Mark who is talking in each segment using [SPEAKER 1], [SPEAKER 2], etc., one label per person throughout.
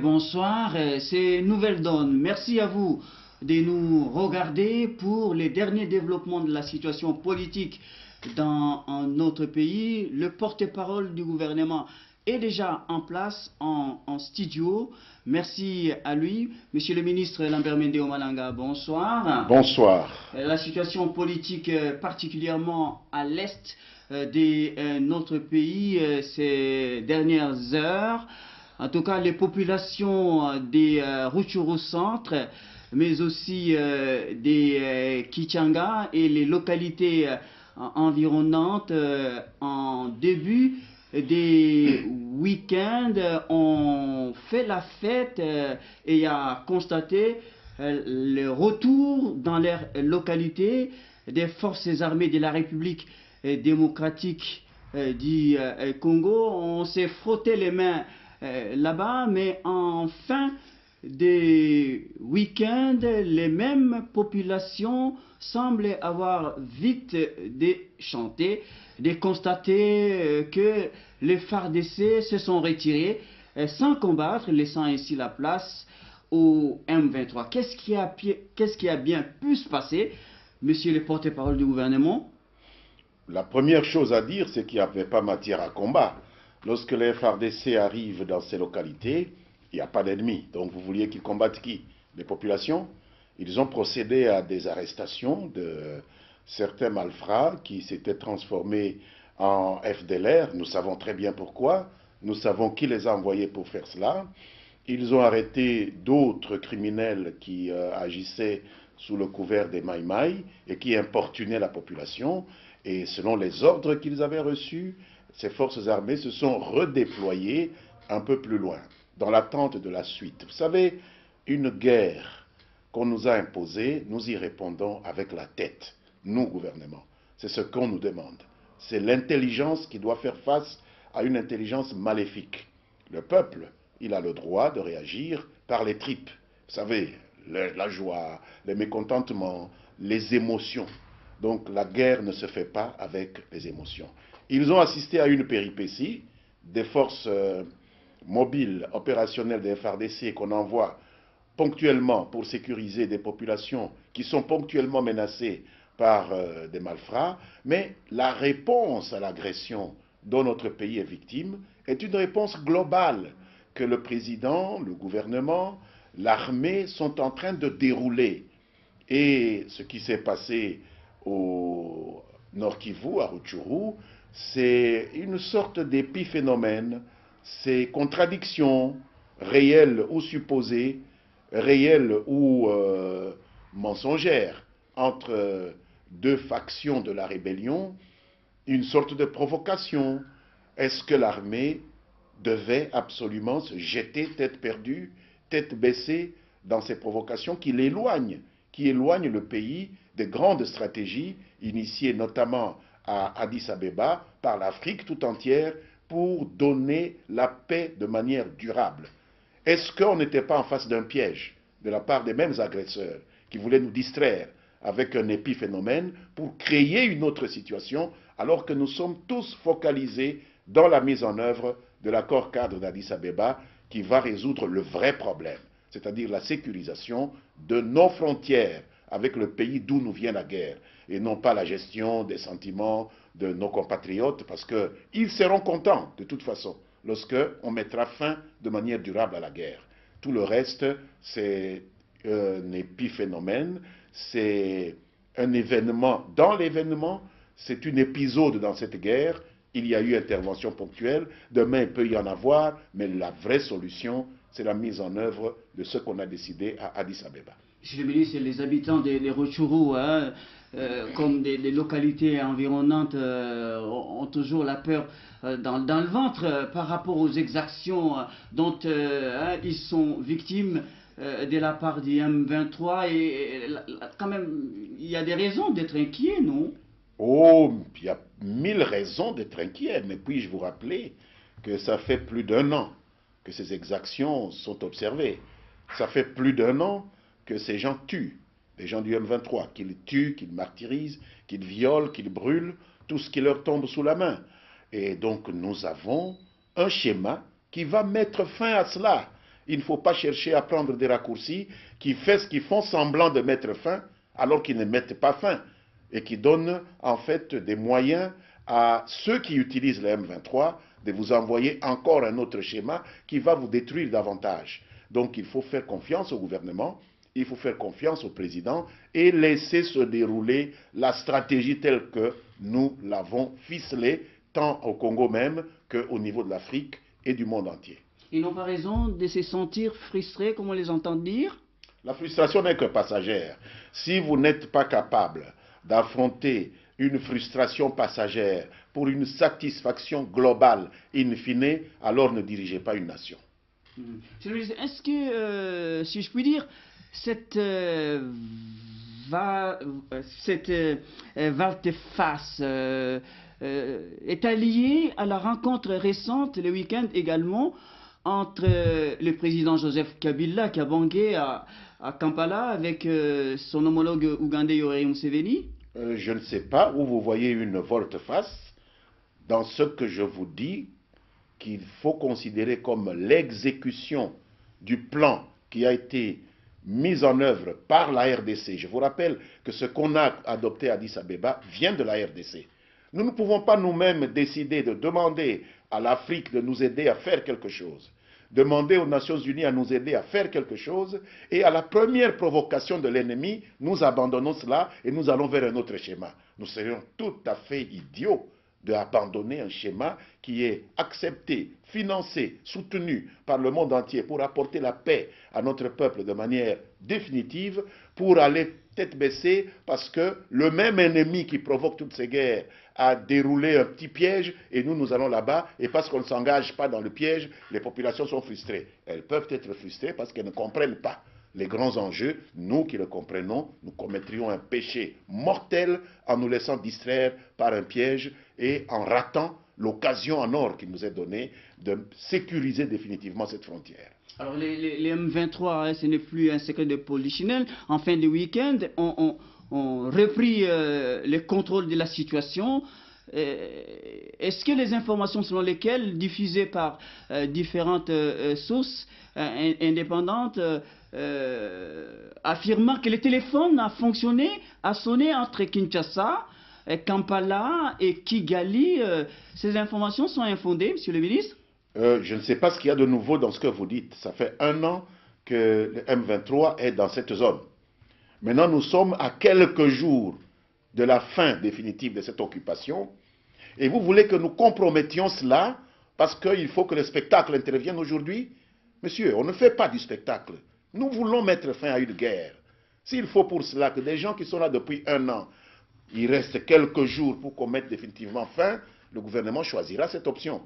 [SPEAKER 1] Bonsoir, c'est Nouvelle Donne. Merci à vous de nous regarder pour les derniers développements de la situation politique dans notre pays. Le porte-parole du gouvernement est déjà en place en studio. Merci à lui. Monsieur le ministre Lambert Mende Omalanga, bonsoir.
[SPEAKER 2] Bonsoir.
[SPEAKER 1] La situation politique, particulièrement à l'est de notre pays ces dernières heures, en tout cas les populations des Rutshuru centre, mais aussi des Kichanga et les localités environnantes en début des week-ends ont fait la fête et a constaté le retour dans leur localité des forces armées de la République démocratique du Congo. On s'est frotté les mains là-bas, mais en fin de week-end, les mêmes populations semblent avoir vite déchanté, de constater que les FARDC se sont retirés sans combattre, laissant ainsi la place au M23. Qu'est-ce qui a bien pu se passer, monsieur le porte-parole du gouvernement?
[SPEAKER 2] La première chose à dire, c'est qu'il n'y avait pas matière à combat. Lorsque les FARDC arrivent dans ces localités, il n'y a pas d'ennemis. Donc vous vouliez qu'ils combattent qui? Les populations? Ils ont procédé à des arrestations de certains malfrats qui s'étaient transformés en FDLR. Nous savons très bien pourquoi. Nous savons qui les a envoyés pour faire cela. Ils ont arrêté d'autres criminels qui agissaient sous le couvert des Maï-Maï et qui importunaient la population. Et selon les ordres qu'ils avaient reçus, ces forces armées se sont redéployées un peu plus loin, dans l'attente de la suite. Vous savez, une guerre qu'on nous a imposée, nous y répondons avec la tête, nous, gouvernement. C'est ce qu'on nous demande. C'est l'intelligence qui doit faire face à une intelligence maléfique. Le peuple, il a le droit de réagir par les tripes. Vous savez, la joie, le mécontentement, les émotions. Donc la guerre ne se fait pas avec les émotions. Ils ont assisté à une péripétie, des forces mobiles, opérationnelles des FARDC qu'on envoie ponctuellement pour sécuriser des populations qui sont ponctuellement menacées par des malfrats, mais la réponse à l'agression dont notre pays est victime est une réponse globale que le président, le gouvernement, l'armée sont en train de dérouler. Et ce qui s'est passé au Nord Kivu, à Rutshuru, c'est une sorte d'épiphénomène, c'est contradictions réelles ou supposées, réelles ou mensongères, entre deux factions de la rébellion, une sorte de provocation. Est-ce que l'armée devait absolument se jeter tête perdue, tête baissée dans ces provocations qui l'éloignent, qui éloignent le pays des grandes stratégies initiées notamment à Addis Abeba par l'Afrique tout entière pour donner la paix de manière durable? Est-ce qu'on n'était pas en face d'un piège de la part des mêmes agresseurs qui voulaient nous distraire avec un épiphénomène pour créer une autre situation alors que nous sommes tous focalisés dans la mise en œuvre de l'accord cadre d'Addis Abeba qui va résoudre le vrai problème, c'est-à-dire la sécurisation de nos frontières avec le pays d'où nous vient la guerre, et non pas la gestion des sentiments de nos compatriotes, parce qu'ils seront contents de toute façon lorsqu'on mettra fin de manière durable à la guerre. Tout le reste, c'est un épiphénomène, c'est un événement dans l'événement, c'est un épisode dans cette guerre. Il y a eu intervention ponctuelle, demain il peut y en avoir, mais la vraie solution, c'est la mise en œuvre de ce qu'on a décidé à Addis Abeba.
[SPEAKER 1] Monsieur le ministre, les habitants des Rutshuru, comme des localités environnantes, ont toujours la peur dans le ventre par rapport aux exactions dont ils sont victimes de la part du M23. Et quand même, il y a des raisons d'être inquiets, non?
[SPEAKER 2] Oh, il y a 1000 raisons d'être inquiet, mais puis-je vous rappeler que ça fait plus d'1 an que ces exactions sont observées. Ça fait plus d'1 an que ces gens tuent, les gens du M23, qu'ils tuent, qu'ils martyrisent, qu'ils violent, qu'ils brûlent, tout ce qui leur tombe sous la main. Et donc nous avons un schéma qui va mettre fin à cela. Il ne faut pas chercher à prendre des raccourcis qui font semblant de mettre fin alors qu'ils ne mettent pas fin et qui donnent en fait des moyens à ceux qui utilisent le M23 de vous envoyer encore un autre schéma qui va vous détruire davantage. Donc il faut faire confiance au gouvernement, il faut faire confiance au président et laisser se dérouler la stratégie telle que nous l'avons ficelée, tant au Congo même qu'au niveau de l'Afrique et du monde entier.
[SPEAKER 1] Ils n'ont pas raison de se sentir frustrés, comme on les entend dire?
[SPEAKER 2] La frustration n'est que passagère. Si vous n'êtes pas capable d'affronter une frustration passagère pour une satisfaction globale in fine, alors ne dirigez pas une nation.
[SPEAKER 1] Est-ce que, si je puis dire, cette volte-face est alliée à la rencontre récente, le week-end également, entre le président Joseph Kabila, qui a bangué à Kampala avec son homologue ougandais Yoweri Museveni?
[SPEAKER 2] Je ne sais pas où vous voyez une volte-face dans ce que je vous dis qu'il faut considérer comme l'exécution du plan qui a été mis en œuvre par la RDC. Je vous rappelle que ce qu'on a adopté à Addis Abeba vient de la RDC. Nous ne pouvons pas nous-mêmes décider de demander à l'Afrique de nous aider à faire quelque chose, demander aux Nations Unies à nous aider à faire quelque chose, et à la première provocation de l'ennemi, nous abandonnons cela et nous allons vers un autre schéma. Nous serions tout à fait idiots d'abandonner un schéma qui est accepté, financé, soutenu par le monde entier pour apporter la paix à notre peuple de manière définitive, pour aller tête baissée parce que le même ennemi qui provoque toutes ces guerres a déroulé un petit piège et nous allons là-bas, et parce qu'on ne s'engage pas dans le piège, les populations sont frustrées. Elles peuvent être frustrées parce qu'elles ne comprennent pas les grands enjeux. Nous qui le comprenons, nous commettrions un péché mortel en nous laissant distraire par un piège et en ratant l'occasion en or qui nous est donnée de sécuriser définitivement cette frontière.
[SPEAKER 1] Alors les M23, ce n'est plus un secret de polichinelle. En fin de week-end, on repris le contrôle de la situation. Est-ce que les informations selon lesquelles, diffusées par différentes sources indépendantes, affirmant que le téléphone a fonctionné, a sonné entre Kinshasa, Kampala et Kigali, ces informations sont infondées, monsieur le ministre?
[SPEAKER 2] Je ne sais pas ce qu'il y a de nouveau dans ce que vous dites. Ça fait 1 an que le M23 est dans cette zone. Maintenant, nous sommes à quelques jours de la fin définitive de cette occupation. Et vous voulez que nous compromettions cela parce qu'il faut que le spectacle intervienne aujourd'hui? Monsieur, on ne fait pas du spectacle. Nous voulons mettre fin à une guerre. S'il faut pour cela que des gens qui sont là depuis 1 an, il reste quelques jours pour qu'on mette définitivement fin, le gouvernement choisira cette option.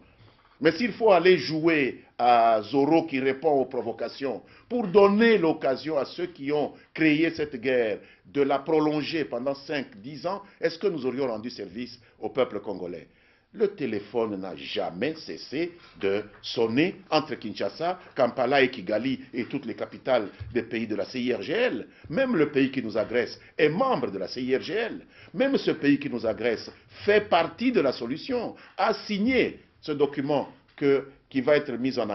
[SPEAKER 2] Mais s'il faut aller jouer à Zorro qui répond aux provocations pour donner l'occasion à ceux qui ont créé cette guerre de la prolonger pendant 5-10 ans, est-ce que nous aurions rendu service au peuple congolais? Le téléphone n'a jamais cessé de sonner entre Kinshasa, Kampala et Kigali et toutes les capitales des pays de la CIRGL. Même le pays qui nous agresse est membre de la CIRGL. Même ce pays qui nous agresse fait partie de la solution, a signé ce document qui va être mis en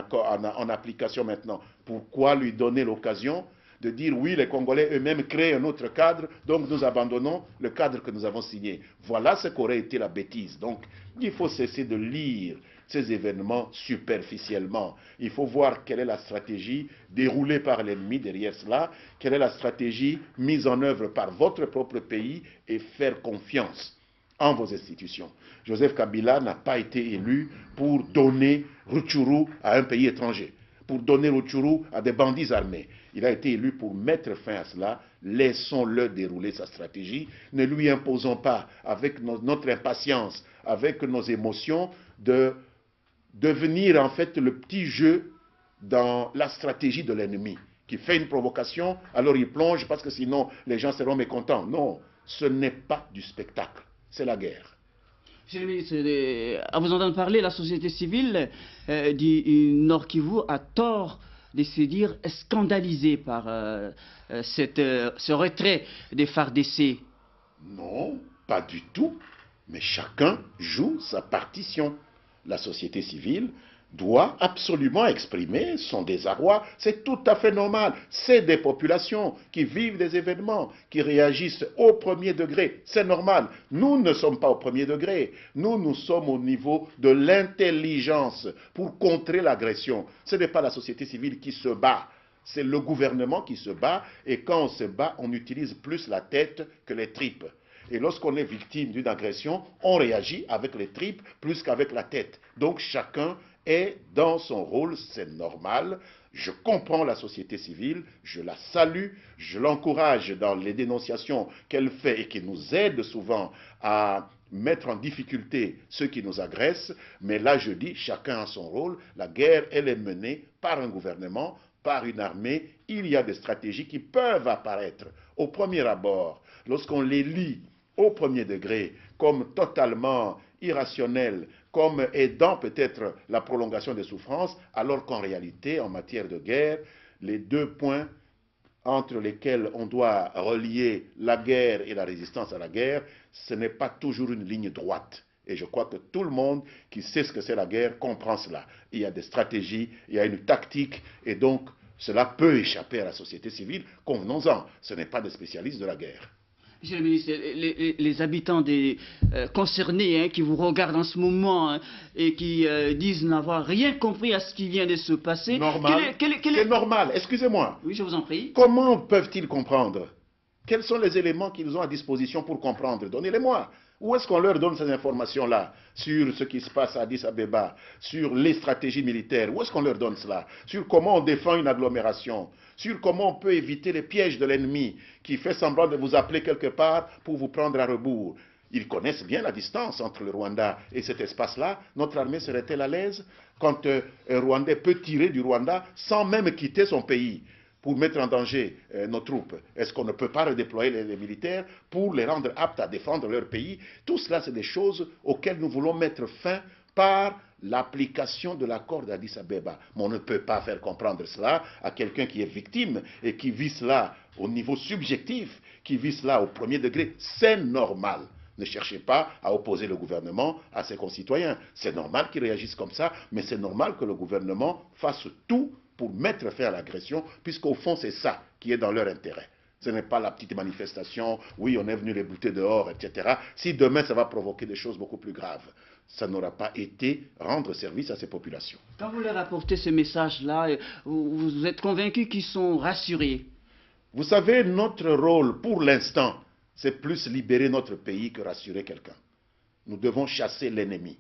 [SPEAKER 2] application maintenant. Pourquoi lui donner l'occasion de dire oui, les Congolais eux-mêmes créent un autre cadre, donc nous abandonnons le cadre que nous avons signé? Voilà ce qu'aurait été la bêtise. Donc il faut cesser de lire ces événements superficiellement. Il faut voir quelle est la stratégie déroulée par l'ennemi derrière cela, quelle est la stratégie mise en œuvre par votre propre pays, et faire confiance en vos institutions. Joseph Kabila n'a pas été élu pour donner Rutshuru à un pays étranger, pour donner Rutshuru à des bandits armés. Il a été élu pour mettre fin à cela. Laissons-le dérouler sa stratégie. Ne lui imposons pas, avec notre impatience, avec nos émotions, de devenir en fait le petit jeu dans la stratégie de l'ennemi, qui fait une provocation, alors il plonge parce que sinon les gens seront mécontents. Non, ce n'est pas du spectacle. C'est la guerre.
[SPEAKER 1] Monsieur le ministre, à vous entendre parler, la société civile du Nord Kivu a tort de se dire scandalisée par ce retrait des FARDC.
[SPEAKER 2] Non, pas du tout. Mais chacun joue sa partition. la société civile doit absolument exprimer son désarroi. C'est tout à fait normal. C'est des populations qui vivent des événements, qui réagissent au premier degré. C'est normal. Nous ne sommes pas au premier degré. Nous sommes au niveau de l'intelligence pour contrer l'agression. Ce n'est pas la société civile qui se bat. C'est le gouvernement qui se bat. Et quand on se bat, on utilise plus la tête que les tripes. Et lorsqu'on est victime d'une agression, on réagit avec les tripes plus qu'avec la tête. Donc chacun est dans son rôle, c'est normal. Je comprends la société civile, je la salue, je l'encourage dans les dénonciations qu'elle fait et qui nous aide souvent à mettre en difficulté ceux qui nous agressent. Mais là, je dis, chacun a son rôle. La guerre, elle est menée par un gouvernement, par une armée. Il y a des stratégies qui peuvent apparaître au premier abord, lorsqu'on les lit au premier degré, comme totalement irrationnelles, comme aidant peut-être la prolongation des souffrances, alors qu'en réalité, en matière de guerre, les deux points entre lesquels on doit relier la guerre et la résistance à la guerre, ce n'est pas toujours une ligne droite. Et je crois que tout le monde qui sait ce que c'est la guerre comprend cela. Il y a des stratégies, il y a une tactique, et donc cela peut échapper à la société civile. Convenons-en, ce n'est pas des spécialistes de la guerre.
[SPEAKER 1] Monsieur le ministre, les habitants concernés qui vous regardent en ce moment et qui disent n'avoir rien compris à ce qui vient de se passer.
[SPEAKER 2] Normal. C'est normal, excusez-moi.
[SPEAKER 1] Oui, je vous en prie.
[SPEAKER 2] Comment peuvent-ils comprendre? Quels sont les éléments qu'ils ont à disposition pour comprendre? Donnez-les-moi. Où est-ce qu'on leur donne ces informations-là sur ce qui se passe à Addis Abeba, sur les stratégies militaires? Où est-ce qu'on leur donne cela? Sur comment on défend une agglomération? Sur comment on peut éviter les pièges de l'ennemi qui fait semblant de vous appeler quelque part pour vous prendre à rebours? Ils connaissent bien la distance entre le Rwanda et cet espace-là. Notre armée serait-elle à l'aise quand un Rwandais peut tirer du Rwanda sans même quitter son pays pour mettre en danger nos troupes? Est-ce qu'on ne peut pas redéployer les militaires pour les rendre aptes à défendre leur pays? Tout cela, c'est des choses auxquelles nous voulons mettre fin par l'application de l'accord d'Addis Abeba. Mais on ne peut pas faire comprendre cela à quelqu'un qui est victime et qui vit cela au niveau subjectif, qui vit cela au premier degré. C'est normal. Ne cherchez pas à opposer le gouvernement à ses concitoyens. C'est normal qu'ils réagissent comme ça, mais c'est normal que le gouvernement fasse tout pour mettre fin à l'agression, puisqu'au fond, c'est ça qui est dans leur intérêt. Ce n'est pas la petite manifestation, oui, on est venu les bouter dehors, etc. Si demain, ça va provoquer des choses beaucoup plus graves, ça n'aura pas été rendre service à ces populations.
[SPEAKER 1] Quand vous leur apportez ce message-là, vous êtes convaincus qu'ils sont rassurés?
[SPEAKER 2] Vous savez, notre rôle, pour l'instant, c'est plus libérer notre pays que rassurer quelqu'un. Nous devons chasser l'ennemi.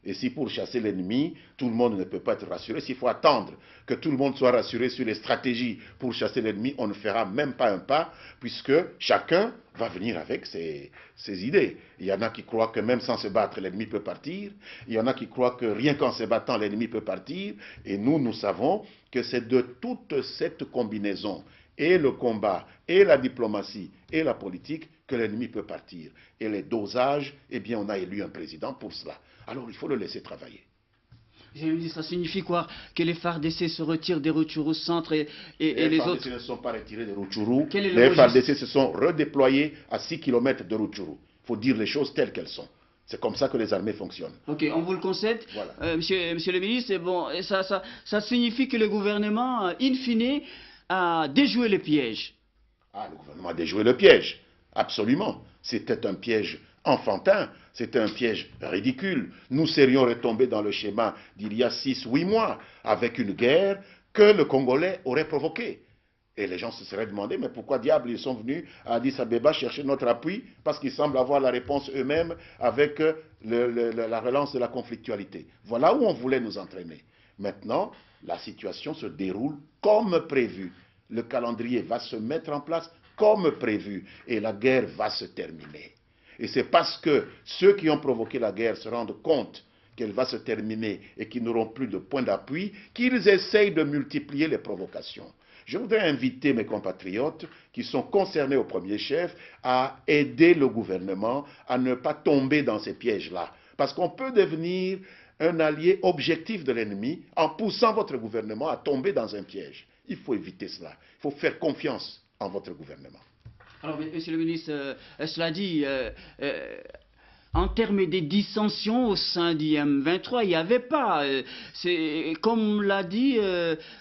[SPEAKER 2] Et si pour chasser l'ennemi, tout le monde ne peut pas être rassuré, s'il faut attendre que tout le monde soit rassuré sur les stratégies pour chasser l'ennemi, on ne fera même pas un pas, puisque chacun va venir avec ses idées. Il y en a qui croient que même sans se battre, l'ennemi peut partir. Il y en a qui croient que rien qu'en se battant, l'ennemi peut partir. Et nous savons que c'est de toute cette combinaison, et le combat, et la diplomatie, et la politique, que l'ennemi peut partir. Et les dosages, eh bien, on a élu un président pour cela. Alors, il faut le laisser travailler.
[SPEAKER 1] J'ai dit, ça signifie quoi? Que les FARDC se retirent des Rutshuru centre et les autres...
[SPEAKER 2] Les FARDC ne sont pas retirés de Rutshuru.
[SPEAKER 1] Les
[SPEAKER 2] FARDC se sont redéployés à 6 km de Rutshuru. Il faut dire les choses telles qu'elles sont. C'est comme ça que les armées fonctionnent.
[SPEAKER 1] Ok, on vous le concède.
[SPEAKER 2] Voilà.
[SPEAKER 1] Monsieur le ministre, bon, ça signifie que le gouvernement, in fine, a déjoué le piège.
[SPEAKER 2] Ah, le gouvernement a déjoué le piège. Absolument. C'était un piège enfantin, c'était un piège ridicule. Nous serions retombés dans le schéma d'il y a 6-8 mois, avec une guerre que le Congolais aurait provoquée. Et les gens se seraient demandé, mais pourquoi diable ils sont venus à Addis Abeba chercher notre appui? Parce qu'ils semblent avoir la réponse eux-mêmes avec la relance de la conflictualité. Voilà où on voulait nous entraîner. Maintenant, la situation se déroule comme prévu. Le calendrier va se mettre en place comme prévu et la guerre va se terminer. Et c'est parce que ceux qui ont provoqué la guerre se rendent compte qu'elle va se terminer et qu'ils n'auront plus de point d'appui qu'ils essayent de multiplier les provocations. Je voudrais inviter mes compatriotes qui sont concernés au premier chef à aider le gouvernement à ne pas tomber dans ces pièges-là. Parce qu'on peut devenir un allié objectif de l'ennemi en poussant votre gouvernement à tomber dans un piège. Il faut éviter cela. Il faut faire confiance en votre gouvernement.
[SPEAKER 1] Alors, monsieur le ministre, cela dit, en termes de dissensions au sein du M23, il n'y avait pas. Comme l'a dit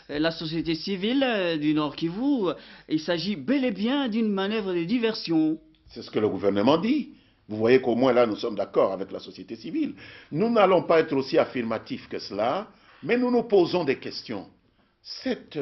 [SPEAKER 1] la société civile du Nord Kivu, il s'agit bel et bien d'une manœuvre de diversion.
[SPEAKER 2] C'est ce que le gouvernement dit. Vous voyez qu'au moins là, nous sommes d'accord avec la société civile. Nous n'allons pas être aussi affirmatifs que cela, mais nous nous posons des questions. Cette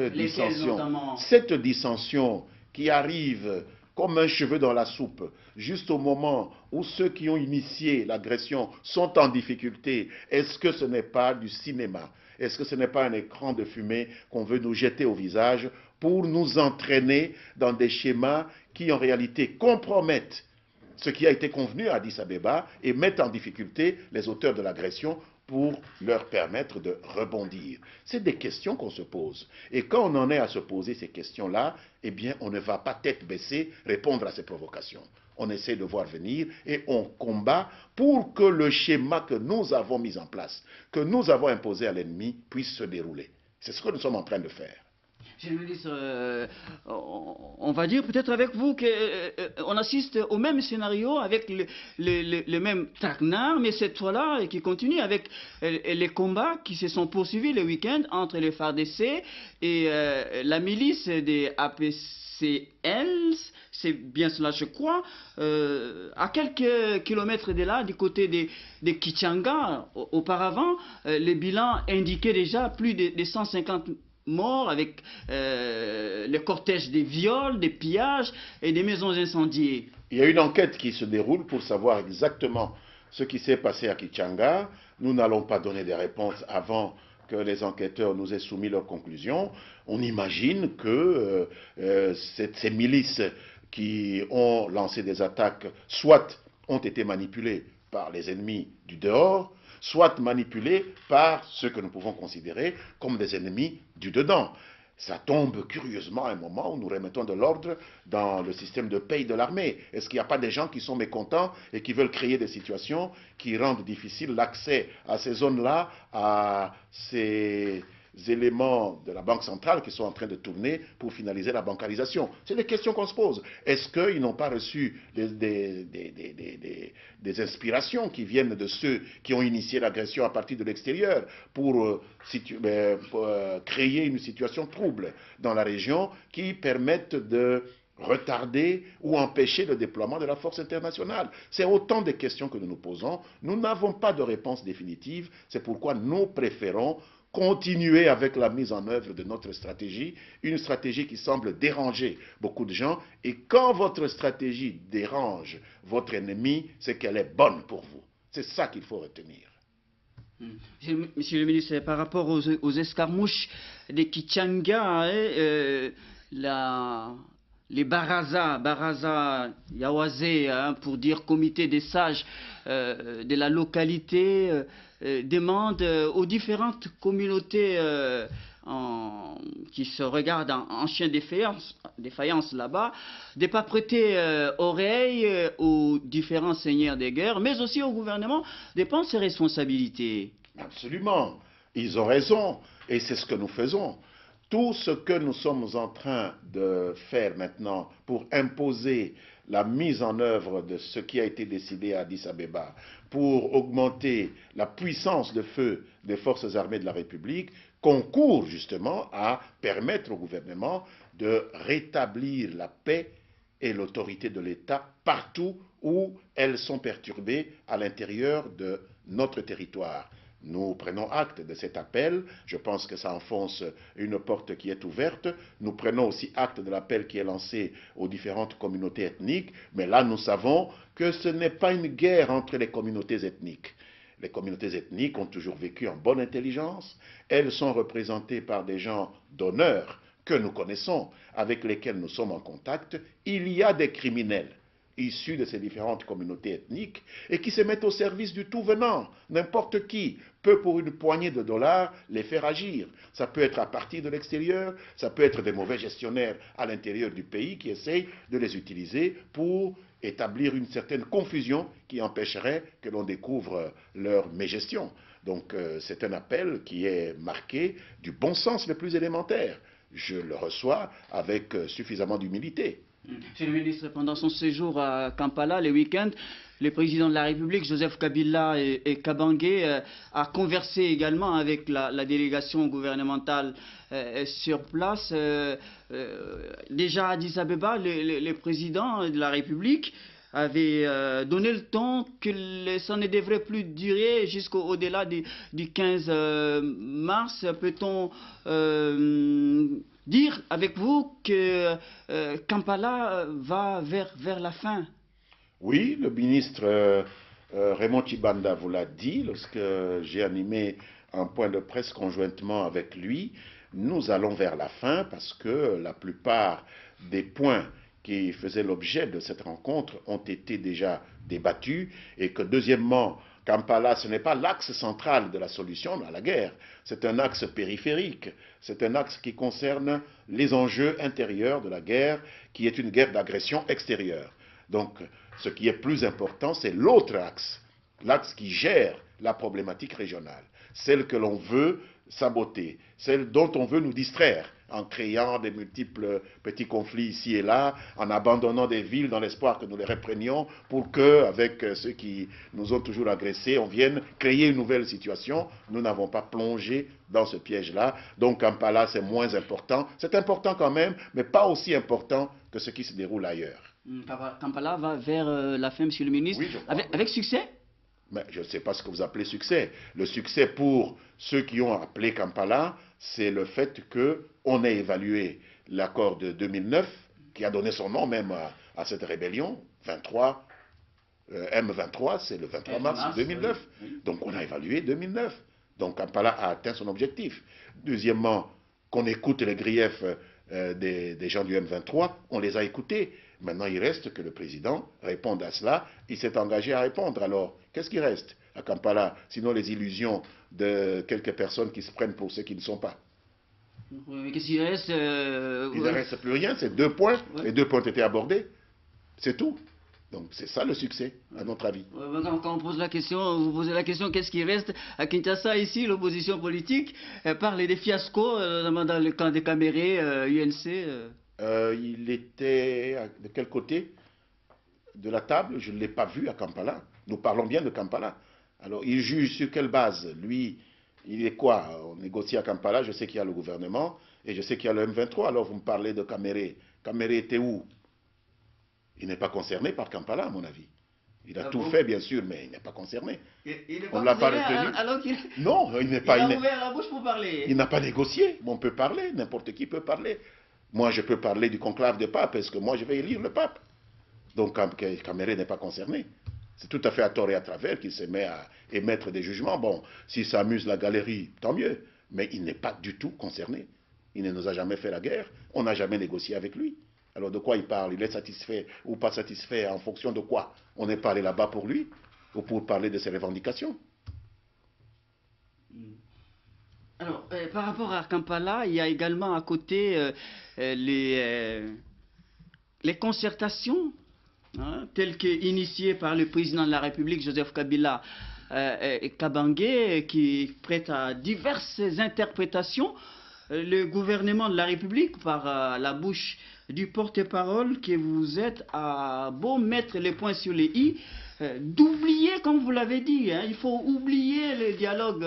[SPEAKER 2] dissension qui arrive comme un cheveu dans la soupe, juste au moment où ceux qui ont initié l'agression sont en difficulté, est-ce que ce n'est pas du cinéma? Est-ce que ce n'est pas un écran de fumée qu'on veut nous jeter au visage pour nous entraîner dans des schémas qui en réalité compromettent ce qui a été convenu à Addis Abeba et mettent en difficulté les auteurs de l'agression pour leur permettre de rebondir? C'est des questions qu'on se pose. Et quand on en est à se poser ces questions-là, eh bien, on ne va pas tête baissée répondre à ces provocations. On essaie de voir venir et on combat pour que le schéma que nous avons mis en place, que nous avons imposé à l'ennemi, puisse se dérouler. C'est ce que nous sommes en train de faire.
[SPEAKER 1] Monsieur le ministre, on va dire peut-être avec vous qu'on assiste au même scénario avec le même traquenard, mais cette fois-là qui continue avec les combats qui se sont poursuivis le week-end entre les FARDC et la milice des APCL, c'est bien cela je crois, à quelques kilomètres de là, du côté de Kichanga. Auparavant, les bilans indiquaient déjà plus de 150 morts avec le cortège des viols, des pillages et des maisons incendiées.
[SPEAKER 2] Il y a une enquête qui se déroule pour savoir exactement ce qui s'est passé à Kichanga. Nous n'allons pas donner des réponses avant que les enquêteurs nous aient soumis leurs conclusions. On imagine que ces milices qui ont lancé des attaques, soit ont été manipulées par les ennemis du dehors, soit manipulés par ceux que nous pouvons considérer comme des ennemis du dedans. Ça tombe curieusement à un moment où nous remettons de l'ordre dans le système de paye de l'armée. Est-ce qu'il n'y a pas des gens qui sont mécontents et qui veulent créer des situations qui rendent difficile l'accès à ces zones-là, à ces éléments de la Banque centrale qui sont en train de tourner pour finaliser la bancarisation? C'est des questions qu'on se pose. Est-ce qu'ils n'ont pas reçu des inspirations qui viennent de ceux qui ont initié l'agression à partir de l'extérieur pour créer une situation trouble dans la région qui permette de retarder ou empêcher le déploiement de la force internationale? C'est autant de questions que nous nous posons. Nous n'avons pas de réponse définitive. C'est pourquoi nous préférons continuer avec la mise en œuvre de notre stratégie, une stratégie qui semble déranger beaucoup de gens. Et quand votre stratégie dérange votre ennemi, c'est qu'elle est bonne pour vous. C'est ça qu'il faut retenir.
[SPEAKER 1] Monsieur le ministre, par rapport aux escarmouches de Kichanga, les Baraza Yawazé, pour dire comité des sages de la localité, demandent aux différentes communautés qui se regardent en chien de faïence là-bas, de ne pas prêter oreille aux différents seigneurs des guerres, mais aussi au gouvernement de prendre ses responsabilités.
[SPEAKER 2] Absolument, ils ont raison, et c'est ce que nous faisons. Tout ce que nous sommes en train de faire maintenant pour imposer la mise en œuvre de ce qui a été décidé à Addis Abeba, pour augmenter la puissance de feu des forces armées de la République, concourt justement à permettre au gouvernement de rétablir la paix et l'autorité de l'État partout où elles sont perturbées à l'intérieur de notre territoire. Nous prenons acte de cet appel. Je pense que ça enfonce une porte qui est ouverte. Nous prenons aussi acte de l'appel qui est lancé aux différentes communautés ethniques. Mais là, nous savons que ce n'est pas une guerre entre les communautés ethniques. Les communautés ethniques ont toujours vécu en bonne intelligence. Elles sont représentées par des gens d'honneur que nous connaissons, avec lesquels nous sommes en contact. Il y a des criminels issus de ces différentes communautés ethniques et qui se mettent au service du tout venant. N'importe qui peut, pour une poignée de dollars, les faire agir. Ça peut être à partir de l'extérieur, ça peut être des mauvais gestionnaires à l'intérieur du pays qui essayent de les utiliser pour établir une certaine confusion qui empêcherait que l'on découvre leur mégestion. Donc c'est un appel qui est marqué du bon sens le plus élémentaire. Je le reçois avec suffisamment d'humilité.
[SPEAKER 1] Monsieur le ministre, pendant son séjour à Kampala, le week-end, le président de la République, Joseph Kabila et Kabange, a conversé également avec la délégation gouvernementale sur place. Déjà à Addis Abeba, le président de la République avait donné le temps que ça ne devrait plus durer jusqu'au-delà du 15 mars. Peut-on dire avec vous que Kampala va vers la fin?
[SPEAKER 2] Oui, le ministre Raymond Tshibanda vous l'a dit lorsque j'ai animé un point de presse conjointement avec lui. Nous allons vers la fin parce que la plupart des points qui faisaient l'objet de cette rencontre ont été déjà débattus et que deuxièmement, Kampala, ce n'est pas l'axe central de la solution à la guerre, c'est un axe périphérique, c'est un axe qui concerne les enjeux intérieurs de la guerre, qui est une guerre d'agression extérieure. Donc, ce qui est plus important, c'est l'autre axe, l'axe qui gère la problématique régionale, celle que l'on veut saboter, celle dont on veut nous distraire en créant des multiples petits conflits ici et là, en abandonnant des villes dans l'espoir que nous les reprenions pour que, avec ceux qui nous ont toujours agressés, on vienne créer une nouvelle situation. Nous n'avons pas plongé dans ce piège-là. Donc Kampala, c'est moins important. C'est important quand même, mais pas aussi important que ce qui se déroule ailleurs.
[SPEAKER 1] Kampala va vers la fin, monsieur le ministre,
[SPEAKER 2] Oui,
[SPEAKER 1] avec succès?
[SPEAKER 2] Mais je ne sais pas ce que vous appelez succès. Le succès pour ceux qui ont appelé Kampala, c'est le fait qu'on ait évalué l'accord de 2009, qui a donné son nom même à cette rébellion, 23, M23, c'est le 23 mars 2009. Oui. Donc on a évalué 2009. Donc Kampala a atteint son objectif. Deuxièmement, qu'on écoute les griefs des gens du M23, on les a écoutés. Maintenant, il reste que le président réponde à cela. Il s'est engagé à répondre. Alors, qu'est-ce qui reste à Kampala, sinon les illusions de quelques personnes qui se prennent pour ceux qui ne sont pas?
[SPEAKER 1] Mais qu'est-ce qu'il reste
[SPEAKER 2] Il ne reste plus rien, c'est 2 points. Ouais. Les 2 points ont été abordés. C'est tout. Donc c'est ça le succès, à notre avis.
[SPEAKER 1] Quand on pose la question, vous posez la question, qu'est-ce qui reste à Kinshasa ici? L'opposition politique parle des fiascos, notamment dans le camp des Camérés, UNC.
[SPEAKER 2] Il était de quel côté de la table? Je ne l'ai pas vu à Kampala. Nous parlons bien de Kampala. Alors il juge sur quelle base? Lui, il est quoi? On négocie à Kampala, je sais qu'il y a le gouvernement et je sais qu'il y a le M23. Alors vous me parlez de Caméré. Caméré était où? Il n'est pas concerné par Kampala, à mon avis. Il a tout fait, bien sûr, mais il n'est pas concerné.
[SPEAKER 1] On ne l'a pas retenu.
[SPEAKER 2] Non, il n'est pas.
[SPEAKER 1] Il a ouvert la bouche pour parler.
[SPEAKER 2] Il n'a pas négocié. On peut parler, n'importe qui peut parler. Moi, je peux parler du conclave de pape, parce que moi, je vais élire le pape. Donc, Caméré n'est pas concerné. C'est tout à fait à tort et à travers qu'il se met à émettre des jugements. Bon, si ça amuse la galerie, tant mieux. Mais il n'est pas du tout concerné. Il ne nous a jamais fait la guerre. On n'a jamais négocié avec lui. Alors de quoi il parle? Il est satisfait ou pas satisfait en fonction de quoi? On n'est pas allé là-bas pour lui ou pour parler de ses revendications.
[SPEAKER 1] Alors, par rapport à Kampala, il y a également à côté les concertations telles qu'initiées par le président de la République, Joseph Kabila et Kabange, qui prêtent à diverses interprétations. Le gouvernement de la République, par la bouche du porte-parole que vous êtes, a beau mettre les points sur les i, d'oublier, comme vous l'avez dit, il faut oublier le dialogue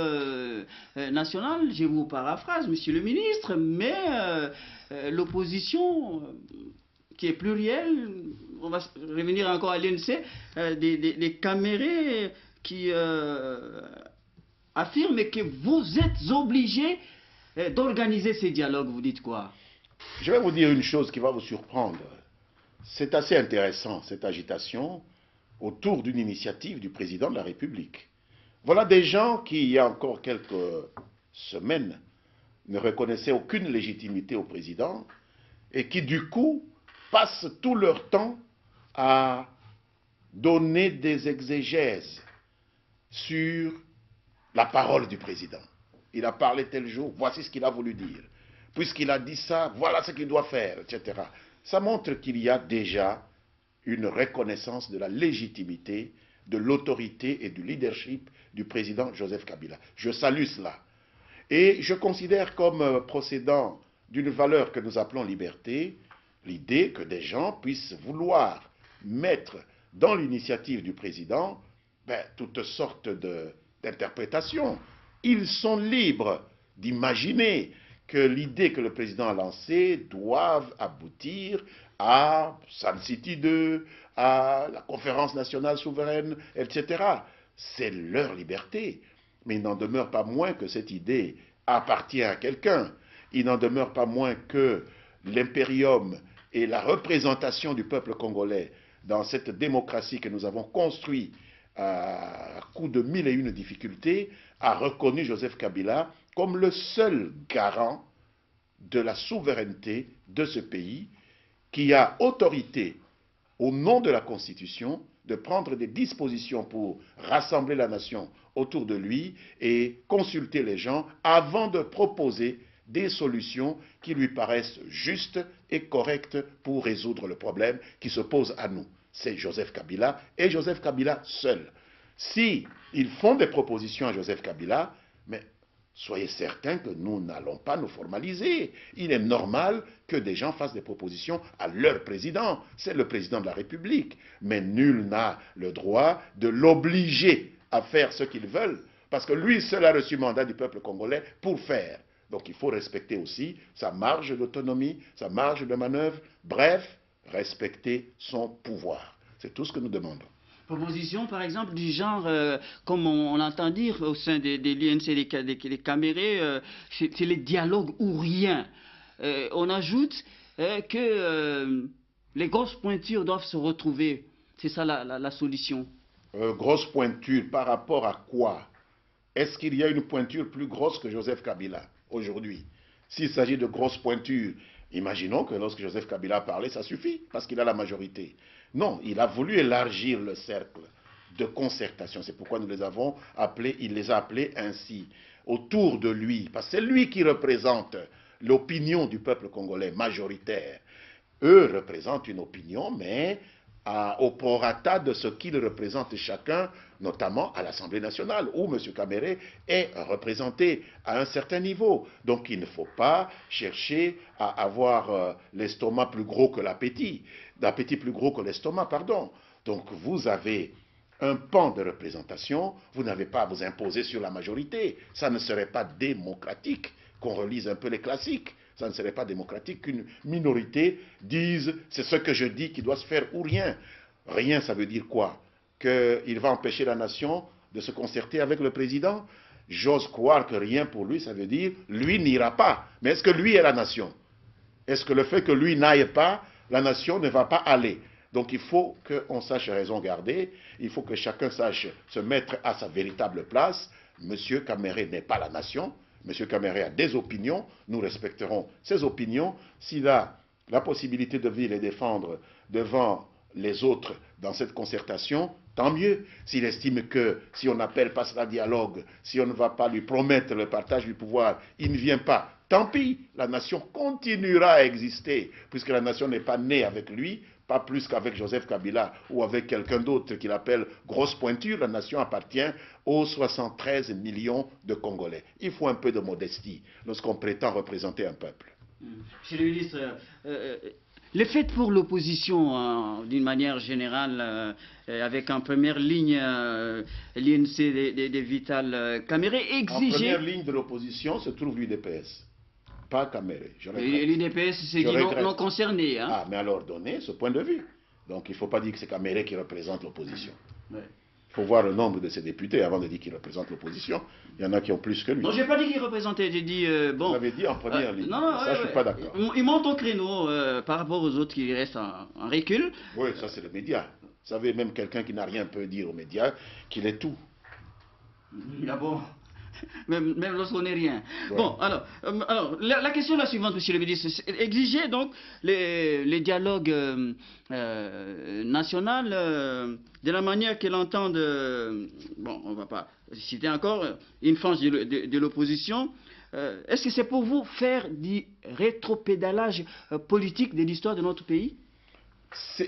[SPEAKER 1] national. Je vous paraphrase, monsieur le ministre, mais l'opposition, qui est plurielle, on va revenir encore à l'INC, des Camérés qui affirment que vous êtes obligés d'organiser ces dialogues. Vous dites quoi?
[SPEAKER 2] Je vais vous dire une chose qui va vous surprendre. C'est assez intéressant, cette agitation autour d'une initiative du président de la République. Voilà des gens qui, il y a encore quelques semaines, ne reconnaissaient aucune légitimité au président et qui, du coup, passent tout leur temps à donner des exégèses sur la parole du président. Il a parlé tel jour, voici ce qu'il a voulu dire. Puisqu'il a dit ça, voilà ce qu'il doit faire, etc. Ça montre qu'il y a déjà une reconnaissance de la légitimité, de l'autorité et du leadership du président Joseph Kabila. Je salue cela. Et je considère comme procédant d'une valeur que nous appelons liberté, l'idée que des gens puissent vouloir mettre dans l'initiative du président toutes sortes d'interprétations. Ils sont libres d'imaginer que l'idée que le président a lancée doive aboutir à Sun City 2, à la conférence nationale souveraine, etc. C'est leur liberté. Mais il n'en demeure pas moins que cette idée appartient à quelqu'un. Il n'en demeure pas moins que l'impérium et la représentation du peuple congolais dans cette démocratie que nous avons construite à coup de mille et une difficultés, a reconnu Joseph Kabila comme le seul garant de la souveraineté de ce pays, qui a autorité, au nom de la Constitution, de prendre des dispositions pour rassembler la nation autour de lui et consulter les gens avant de proposer des solutions qui lui paraissent justes et correctes pour résoudre le problème qui se pose à nous. C'est Joseph Kabila et Joseph Kabila seul. Si ils font des propositions à Joseph Kabila, mais soyez certains que nous n'allons pas nous formaliser. Il est normal que des gens fassent des propositions à leur président. C'est le président de la République. Mais nul n'a le droit de l'obliger à faire ce qu'ils veulent, parce que lui seul a reçu mandat du peuple congolais pour faire. Donc il faut respecter aussi sa marge d'autonomie, sa marge de manœuvre, bref, respecter son pouvoir. C'est tout ce que nous demandons.
[SPEAKER 1] Proposition, par exemple, du genre, comme on entend dire au sein des l'INC et des Camérés, c'est les dialogues ou rien. On ajoute que les grosses pointures doivent se retrouver. C'est ça la solution.
[SPEAKER 2] Grosse pointure par rapport à quoi? Est-ce qu'il y a une pointure plus grosse que Joseph Kabila aujourd'hui? S'il s'agit de grosses pointures, imaginons que lorsque Joseph Kabila a parlé, ça suffit, parce qu'il a la majorité. Non, il a voulu élargir le cercle de concertation. C'est pourquoi nous les avons appelés, il les a appelés ainsi, autour de lui, parce que c'est lui qui représente l'opinion du peuple congolais majoritaire. Eux représentent une opinion, mais au prorata de ce qu'ils représentent chacun, notamment à l'Assemblée nationale, où M. Kamere est représenté à un certain niveau. Donc il ne faut pas chercher à avoir l'estomac plus gros que l'appétit, l'appétit plus gros que l'estomac, pardon. Donc vous avez un pan de représentation, vous n'avez pas à vous imposer sur la majorité. Ça ne serait pas démocratique, qu'on relise un peu les classiques. Ça ne serait pas démocratique qu'une minorité dise « c'est ce que je dis qui doit se faire ou rien ». Rien, ça veut dire quoi? Qu'il va empêcher la nation de se concerter avec le président? J'ose croire que rien pour lui, ça veut dire « lui n'ira pas ». Mais est-ce que lui est la nation? Est-ce que le fait que lui n'aille pas, la nation ne va pas aller? Donc il faut qu'on sache raison garder, il faut que chacun sache se mettre à sa véritable place. Monsieur Kamere n'est pas la nation. M. Kamere a des opinions, nous respecterons ses opinions. S'il a la possibilité de venir les défendre devant les autres dans cette concertation, tant mieux. S'il estime que si on n'appelle pas cela dialogue, si on ne va pas lui promettre le partage du pouvoir, il ne vient pas, tant pis, la nation continuera à exister, puisque la nation n'est pas née avec lui, pas plus qu'avec Joseph Kabila ou avec quelqu'un d'autre qu'il appelle grosse pointure. La nation appartient aux 73 millions de Congolais. Il faut un peu de modestie lorsqu'on prétend représenter un peuple.
[SPEAKER 1] Monsieur le ministre, les faits pour l'opposition, d'une manière générale, avec en première ligne l'INC des Vital Kamere, exigeait...
[SPEAKER 2] En première ligne de l'opposition se trouve l'UDPS. Pas Kamere.
[SPEAKER 1] L'UDPS, c'est non concerné. Hein?
[SPEAKER 2] Ah, mais alors donnez ce point de vue. Donc il ne faut pas dire que c'est Kamere qui représente l'opposition. Ouais. Il faut voir le nombre de ses députés avant de dire qu'il représente l'opposition. Il y en a qui ont plus que lui.
[SPEAKER 1] Non, je n'ai pas dit qu'il représentait, j'ai dit... bon.
[SPEAKER 2] Vous l'avez dit en première ligne.
[SPEAKER 1] Non,
[SPEAKER 2] ça, je ne suis pas d'accord.
[SPEAKER 1] Il monte au créneau par rapport aux autres qui restent en recul.
[SPEAKER 2] Oui, ça c'est le média. Vous savez, même quelqu'un qui n'a rien peut dire aux médias qu'il est tout.
[SPEAKER 1] Ah bon? Même lorsqu'on n'est rien. Ouais. Bon, alors la question est la suivante, monsieur le ministre. Exiger donc les dialogues nationaux de la manière qu'elle entend bon, on ne va pas citer encore une frange de l'opposition. Est-ce que c'est pour vous faire du rétropédalage politique de l'histoire de notre pays?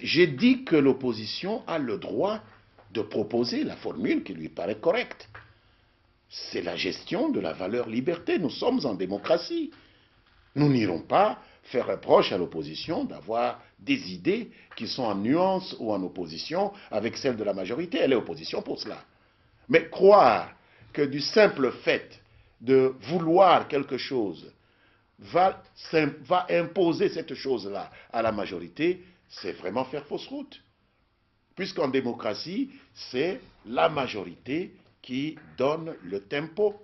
[SPEAKER 2] J'ai dit que l'opposition a le droit de proposer la formule qui lui paraît correcte. C'est la gestion de la valeur liberté. Nous sommes en démocratie. Nous n'irons pas faire reproche à l'opposition d'avoir des idées qui sont en nuance ou en opposition avec celles de la majorité. Elle est opposition pour cela. Mais croire que du simple fait de vouloir quelque chose va imposer cette chose-là à la majorité, c'est vraiment faire fausse route. Puisqu'en démocratie, c'est la majorité qui donne le tempo,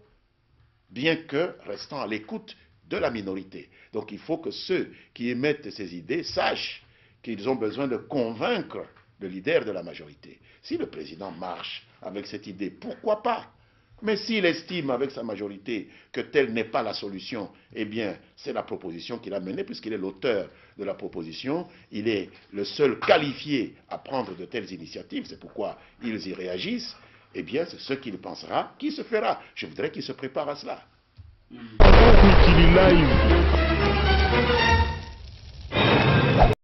[SPEAKER 2] bien que restant à l'écoute de la minorité. Donc il faut que ceux qui émettent ces idées sachent qu'ils ont besoin de convaincre le leader de la majorité. Si le président marche avec cette idée, pourquoi pas? Mais s'il estime avec sa majorité que telle n'est pas la solution, eh bien, c'est la proposition qu'il a menée, puisqu'il est l'auteur de la proposition, il est le seul qualifié à prendre de telles initiatives, c'est pourquoi ils y réagissent, eh bien, c'est ce qu'il pensera qui se fera. Je voudrais qu'il se prépare à cela.